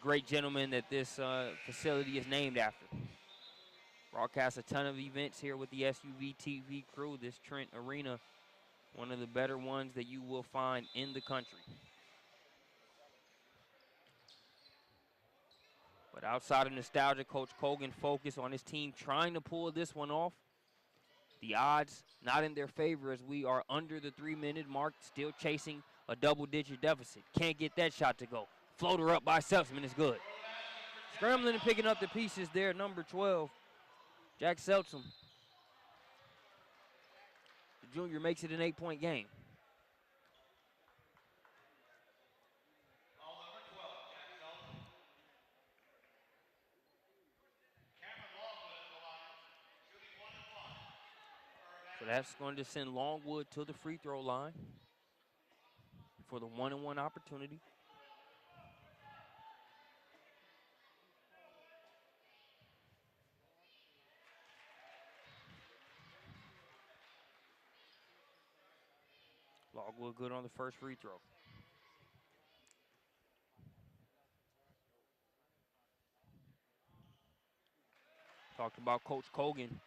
A: great gentleman that this facility is named after. Broadcast a ton of events here with the SUV TV crew. This Trent Arena, one of the better ones that you will find in the country. But outside of nostalgia, Coach Cogan focused on his team trying to pull this one off. The odds not in their favor as we are under the 3-minute mark, still chasing a double-digit deficit. Can't get that shot to go. Floater up by Seltzman is good. Scrambling and picking up the pieces there, number 12, Jack Seltzman. The junior makes it an 8-point game. So that's going to send Longwood to the free throw line for the 1-and-1 opportunity. Longwood good on the first free throw. Talked about Coach Cogan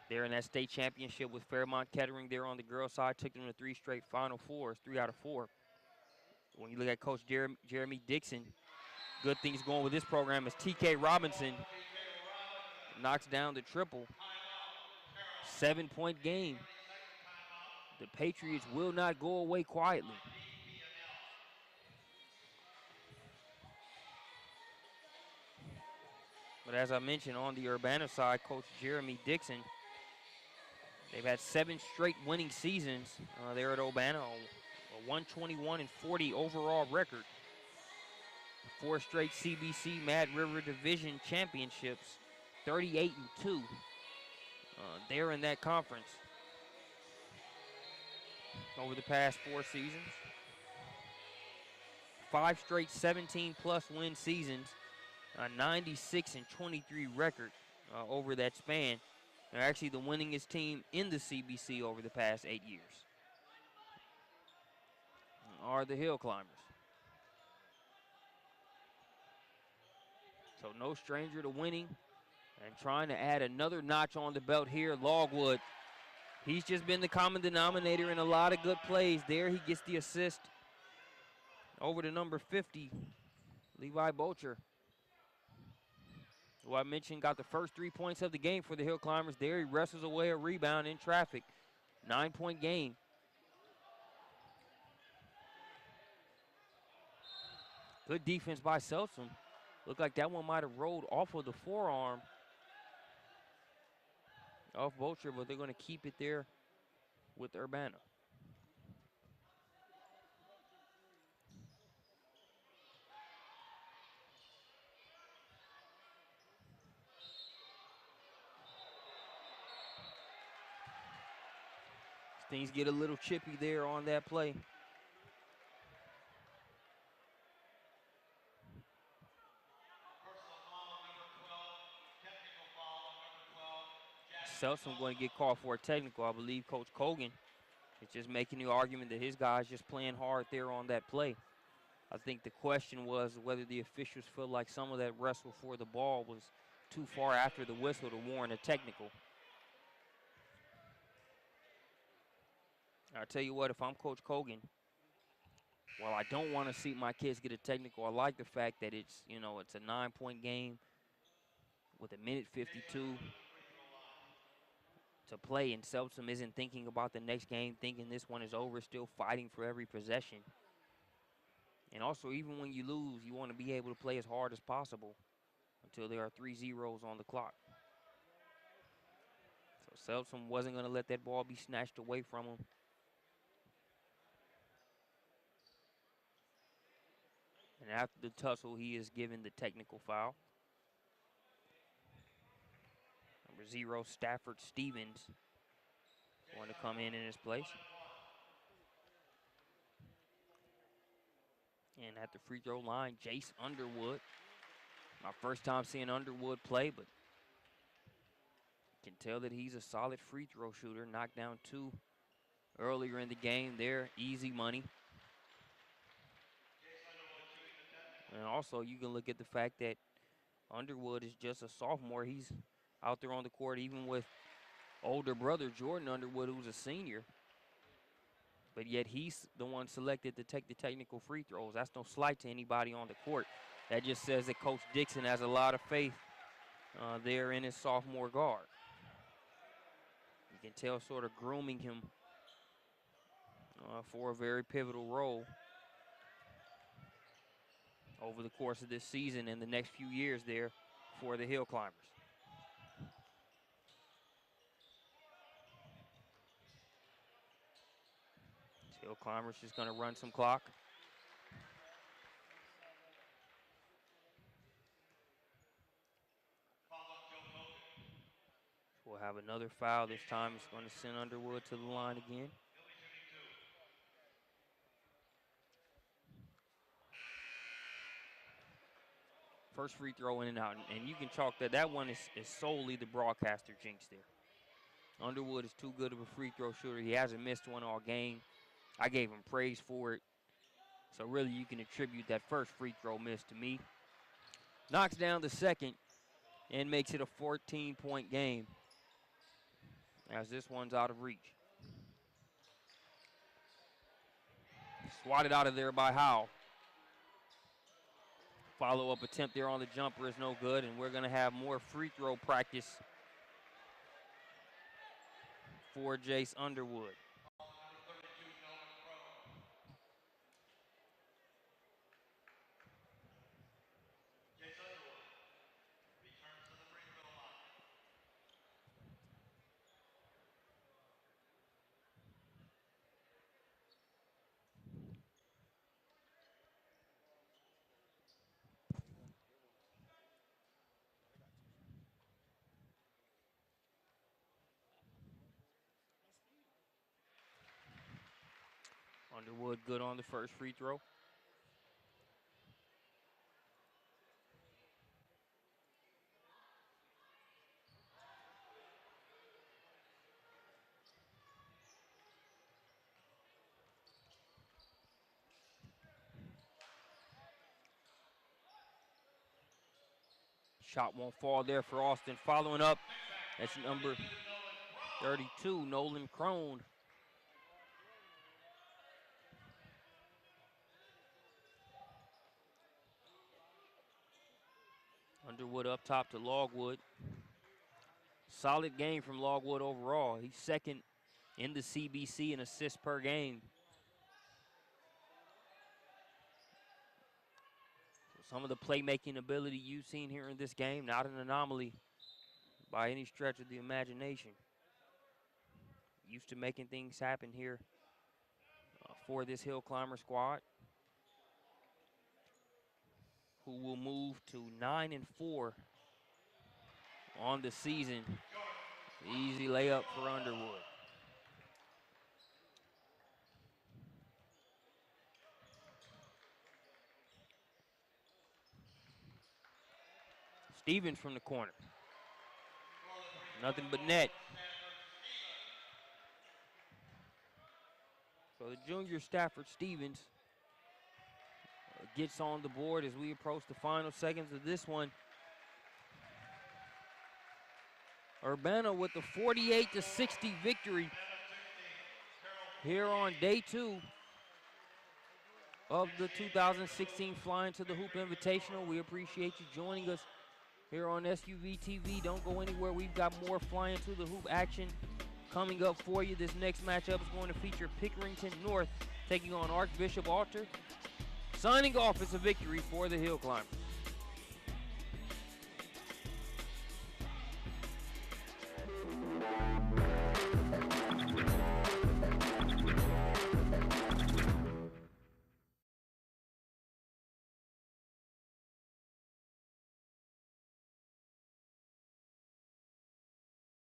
A: there in that state championship with Fairmont Kettering there on the girls' side. Took them to 3 straight Final Fours, 3 out of 4. When you look at Coach Jeremy Dixon, good things going with this program as TK Robinson knocks down the triple. 7-point game. The Patriots will not go away quietly. But as I mentioned, on the Urbana side, Coach Jeremy Dixon, they've had 7 straight winning seasons there at Urbana, a 121-40 overall record. 4 straight CBC Mad River Division championships, 38-2 there in that conference over the past 4 seasons. 5 straight 17-plus win seasons, a 96-23 record over that span. They're actually the winningest team in the CBC over the past 8 years are the Hill Climbers. So no stranger to winning and trying to add another notch on the belt here. Logwood, he's just been the common denominator in a lot of good plays. There he gets the assist over to number 50, Levi Bocher, who I mentioned got the first 3 points of the game for the Hill Climbers. There he wrestles away a rebound in traffic. 9-point game. Good defense by Selsom. Looked like that one might have rolled off of the forearm of Bocher, but they're going to keep it there with Urbana. Things get a little chippy there on that play. Selsom going to get called for a technical. I believe Coach Cogan is just making the argument that his guys just playing hard there on that play. I think the question was whether the officials feel like some of that wrestle for the ball was too far after the whistle to warrant a technical. I'll tell you what, if I'm Coach Cogan, while I don't want to see my kids get a technical, I like the fact that it's, it's a 9-point game with a minute 52 to play, and Selsom isn't thinking about the next game, thinking this one is over, still fighting for every possession. And also, even when you lose, you want to be able to play as hard as possible until there are 3 zeros on the clock. So Selsom wasn't going to let that ball be snatched away from him. And after the tussle, he is given the technical foul. Number 0, Stafford Stevens, going to come in his place. And at the free throw line, Jace Underwood. My first time seeing Underwood play, but can tell that he's a solid free throw shooter. Knocked down 2 earlier in the game there, easy money. And also, you can look at the fact that Underwood is just a sophomore. He's out there on the court even with older brother Jordan Underwood, who's a senior. But yet he's the one selected to take the technical free throws. That's no slight to anybody on the court. That just says that Coach Dixon has a lot of faith there in his sophomore guard. You can tell sort of grooming him for a very pivotal role over the course of this season and the next few years there for the Hill Climbers. Hill Climbers just going to run some clock. We'll have another foul. This time it's going to send Underwood to the line again. First free throw in and out. And you can chalk that one is solely the broadcaster jinx there. Underwood is too good of a free throw shooter. He hasn't missed one all game. I gave him praise for it. So really you can attribute that first free throw miss to me. Knocks down the second and makes it a 14-point game as this one's out of reach. Swatted out of there by Howell. Follow-up attempt there on the jumper is no good, and we're going to have more free throw practice for Jace Underwood. Underwood good on the first free throw. Shot won't fall there for Austin. Following up, that's number 32, Nolan Crone. Underwood up top to Logwood. Solid game from Logwood overall. He's second in the CBC in assists per game. Some of the playmaking ability you've seen here in this game, not an anomaly by any stretch of the imagination. Used to making things happen here for this Hill Climber squad, who will move to 9-4 on the season. Easy layup for Underwood. Stevens from the corner. Nothing but net. So the junior Stafford Stevens gets on the board as we approach the final seconds of this one. Urbana with the 48-60 victory here on day 2 of the 2016 Flying to the Hoop Invitational. We appreciate you joining us here on SUV TV. Don't go anywhere. We've got more Flying to the Hoop action coming up for you. This next matchup is going to feature Pickerington North taking on Archbishop Alter. Signing off is a victory for the Hill Climbers.